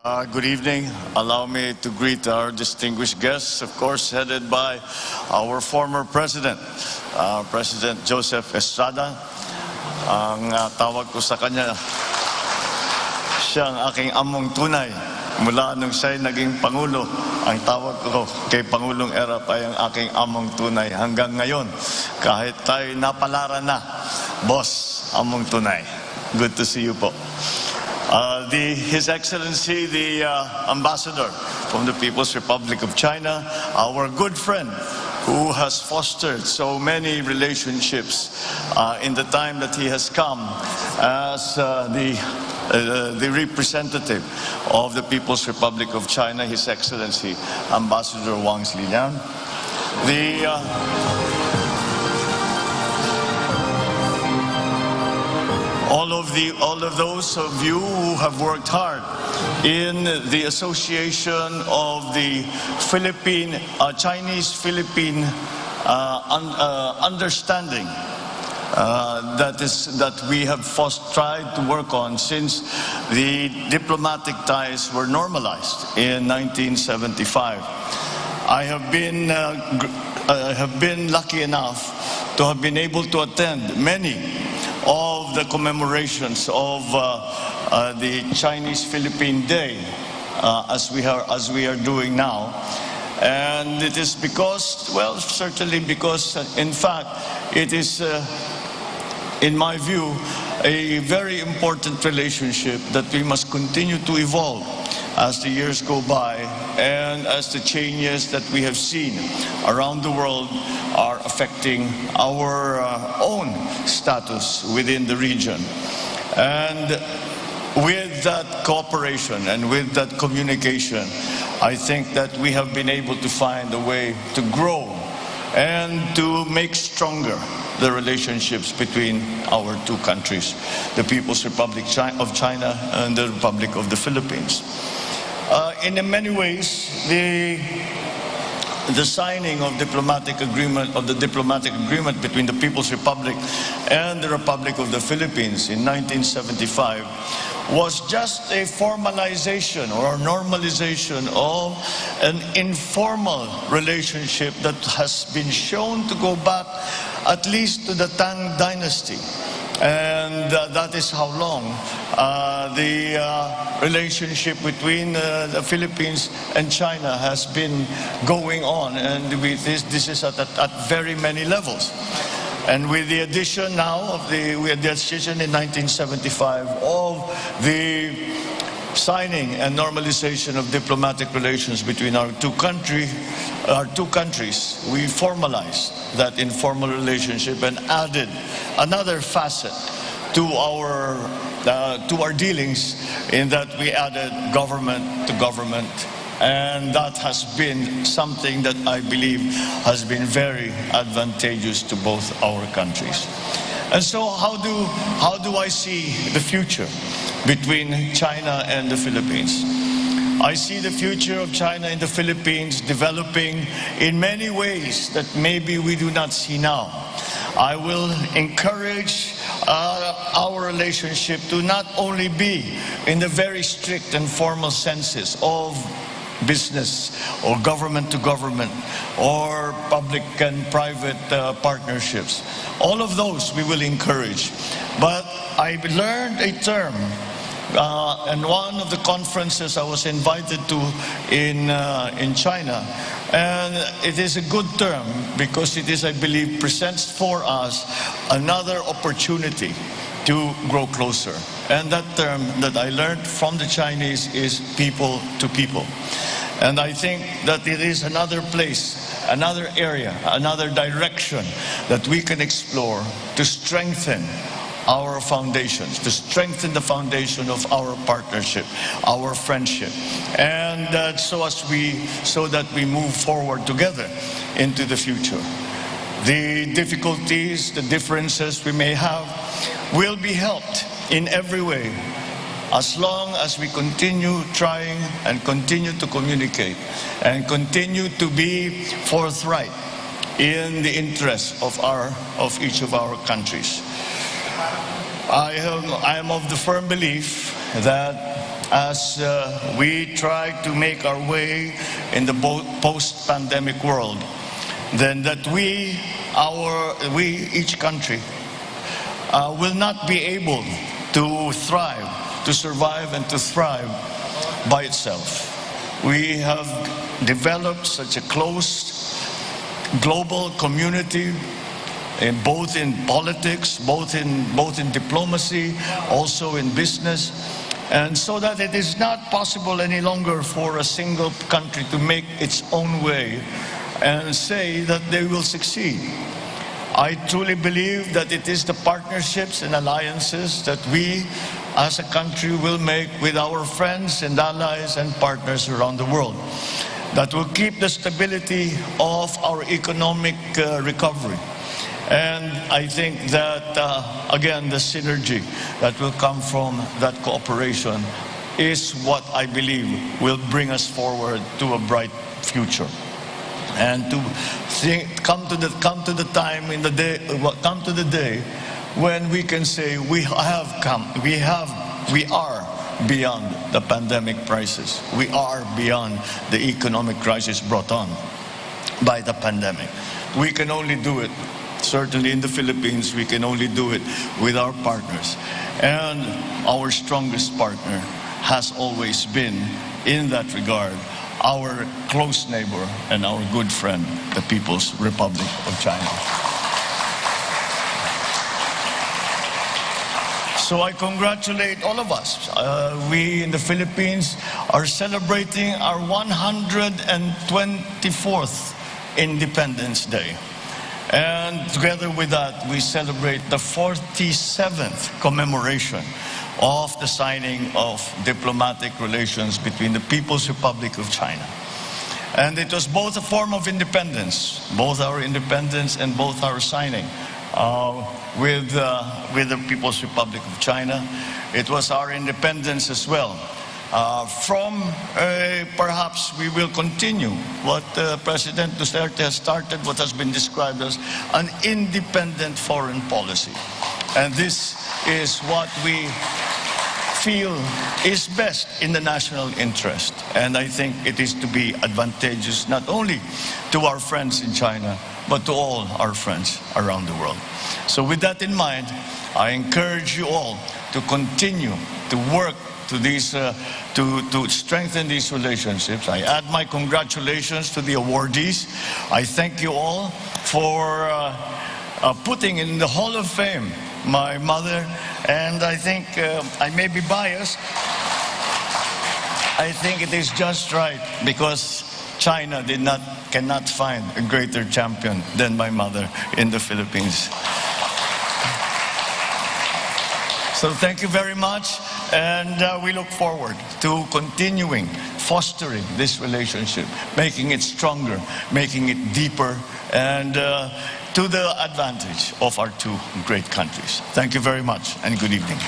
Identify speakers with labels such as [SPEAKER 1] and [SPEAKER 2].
[SPEAKER 1] Good evening. Allow me to greet our distinguished guests, of course, headed by our former President, President Joseph Estrada. Ang tawag ko sa kanya, siya ang aking among tunay. Mula nung siya'y naging Pangulo, ang tawag ko kay Pangulong Erap ay ang aking among tunay. Hanggang ngayon, kahit tayo napalaran na, boss, among tunay. Good to see you po. His Excellency, the Ambassador from the People's Republic of China, our good friend who has fostered so many relationships in the time that he has come as the representative of the People's Republic of China, His Excellency, Ambassador Wang Ziliang. All of those of you who have worked hard in the association of the Chinese-Philippine understanding that we have tried to work on since the diplomatic ties were normalized in 1975. I have been lucky enough to have been able to attend many of the commemorations of the Chinese-Philippine Day as we are doing now. And it is because, well, certainly because, in fact, it is, in my view, a very important relationship that we must continue to evolve as the years go by and as the changes that we have seen around the world are affecting our own status within the region. And with that cooperation and with that communication, I think that we have been able to find a way to grow and to make stronger the relationships between our two countries, the People's Republic of China and the Republic of the Philippines. In many ways, the signing of the diplomatic agreement between the People's Republic and the Republic of the Philippines in 1975 was just a formalization or a normalization of an informal relationship that has been shown to go back at least to the Tang Dynasty. And that is how long the relationship between the Philippines and China has been going on, and this is at very many levels. And with the addition now of the addition in 1975 of the signing and normalization of diplomatic relations between our two countries, we formalized that informal relationship and added another facet to our dealings, in that we added government to government. And that has been something that I believe has been very advantageous to both our countries. And so how do I see the future between China and the Philippines? I see the future of China and the Philippines developing in many ways that maybe we do not see now. I will encourage our relationship to not only be in the very strict and formal senses of business or government to government or public and private partnerships. All of those we will encourage. But I learned a term in one of the conferences I was invited to in China, and it is a good term because it is, I believe, presents for us another opportunity to grow closer. And that term that I learned from the Chinese is people to people. And I think that it is another place, another area, another direction that we can explore to strengthen our foundations, to strengthen the foundation of our partnership, our friendship, and so that we move forward together into the future. The difficulties, the differences we may have will be helped in every way as long as we continue trying and continue to communicate and continue to be forthright in the interests of each of our countries. I am of the firm belief that as we try to make our way in the post-pandemic world, then that we, each country, will not be able to thrive, to survive and to thrive by itself. We have developed such a close global community, both in politics, both in diplomacy, also in business, and so that it is not possible any longer for a single country to make its own way and say that they will succeed. I truly believe that it is the partnerships and alliances that we as a country will make with our friends and allies and partners around the world that will keep the stability of our economic recovery. And I think that, again, the synergy that will come from that cooperation is what I believe will bring us forward to a bright future. And to come to the day when we can say we are beyond the pandemic crisis. We are beyond the economic crisis brought on by the pandemic. We can only do it, certainly in the Philippines, we can only do it with our partners. And our strongest partner has always been, in that regard, our close neighbor and our good friend, the People's Republic of China. So I congratulate all of us. We in the Philippines are celebrating our 124th Independence Day. And together with that, we celebrate the 47th commemoration of the signing of diplomatic relations between the People's Republic of China. And it was both a form of independence, both our independence and both our signing with the People's Republic of China. It was our independence as well. Perhaps we will continue what President Duterte has started, what has been described as an independent foreign policy. And this is what we feel is best in the national interest. And I think it is to be advantageous not only to our friends in China, but to all our friends around the world. So with that in mind, I encourage you all to continue to work to strengthen these relationships. I add my congratulations to the awardees. I thank you all for putting in the Hall of Fame my mother, and I think I may be biased. I think it is just right because China cannot find a greater champion than my mother in the Philippines. So thank you very much, and we look forward to continuing fostering this relationship, making it stronger, making it deeper, and to the advantage of our two great countries. Thank you very much, and good evening.